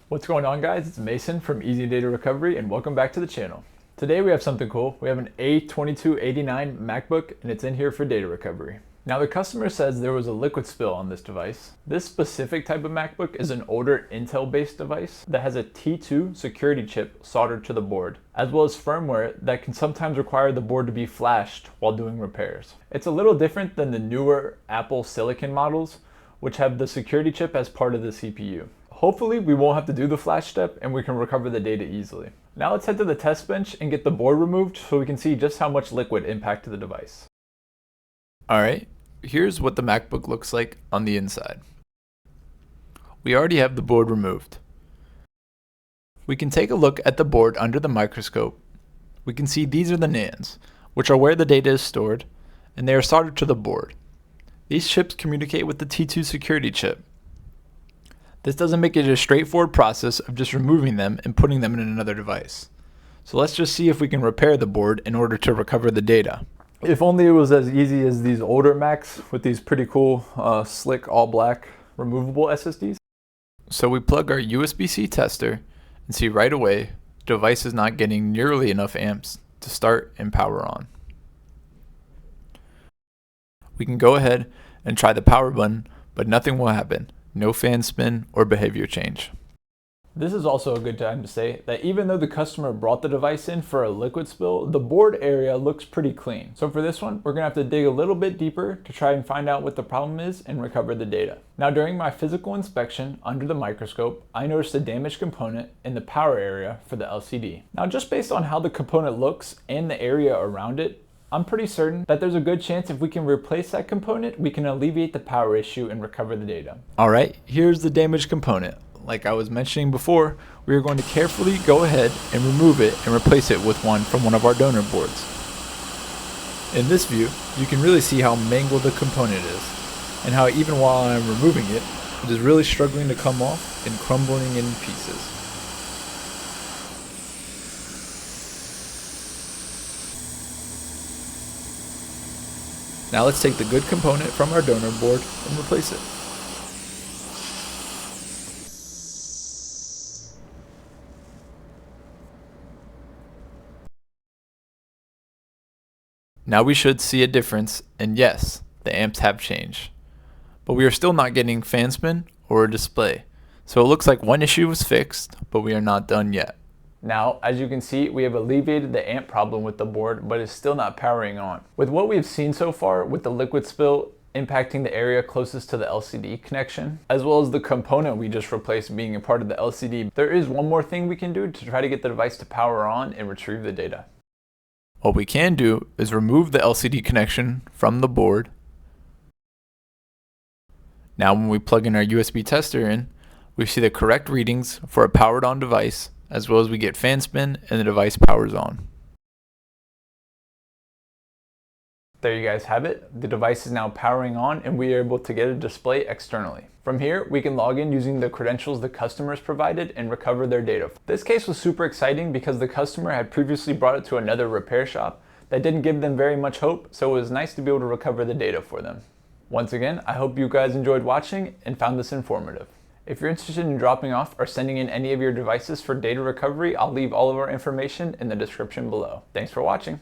What's going on, guys? It's Mason from Easy Data Recovery and welcome back to the channel. Today we have something cool. We have an A2289 MacBook and it's in here for data recovery. Now the customer says there was a liquid spill on this device. This specific type of MacBook is an older Intel-based device that has a T2 security chip soldered to the board, as well as firmware that can sometimes require the board to be flashed while doing repairs. It's a little different than the newer Apple Silicon models, which have the security chip as part of the CPU. Hopefully we won't have to do the flash step and we can recover the data easily. Now let's head to the test bench and get the board removed so we can see just how much liquid impacted the device. Alright, here's what the MacBook looks like on the inside. We already have the board removed. We can take a look at the board under the microscope. We can see these are the NANDs, which are where the data is stored, and they are soldered to the board. These chips communicate with the T2 security chip. This doesn't make it a straightforward process of just removing them and putting them in another device. So let's just see if we can repair the board in order to recover the data. If only it was as easy as these older Macs with these pretty cool, slick, all black, removable SSDs. So we plug our USB-C tester and see right away the device is not getting nearly enough amps to start and power on. We can go ahead and try the power button, but nothing will happen. No fan spin or behavior change. This is also a good time to say that even though the customer brought the device in for a liquid spill, the board area looks pretty clean. So for this one, we're gonna have to dig a little bit deeper to try and find out what the problem is and recover the data. Now during my physical inspection under the microscope, I noticed a damaged component in the power area for the LCD. Now just based on how the component looks and the area around it, I'm pretty certain that there's a good chance if we can replace that component, we can alleviate the power issue and recover the data. Alright, here's the damaged component. Like I was mentioning before, we are going to carefully go ahead and remove it and replace it with one from one of our donor boards. In this view, you can really see how mangled the component is, and how even while I'm removing it, it is really struggling to come off and crumbling in pieces. Now let's take the good component from our donor board and replace it. Now we should see a difference, and yes, the amps have changed. But we are still not getting fan spin or a display. So it looks like one issue was fixed, but we are not done yet. Now, as you can see, we have alleviated the amp problem with the board, but it's still not powering on. With what we've seen so far with the liquid spill impacting the area closest to the LCD connection, as well as the component we just replaced being a part of the LCD, there is one more thing we can do to try to get the device to power on and retrieve the data. What we can do is remove the LCD connection from the board. Now when we plug in our USB tester in, we see the correct readings for a powered on device, as well as we get fan spin and the device powers on. There you guys have it. The device is now powering on and we are able to get a display externally. From here, we can log in using the credentials the customers provided and recover their data. This case was super exciting because the customer had previously brought it to another repair shop that didn't give them very much hope, so it was nice to be able to recover the data for them. Once again, I hope you guys enjoyed watching and found this informative. If you're interested in dropping off or sending in any of your devices for data recovery, I'll leave all of our information in the description below. Thanks for watching.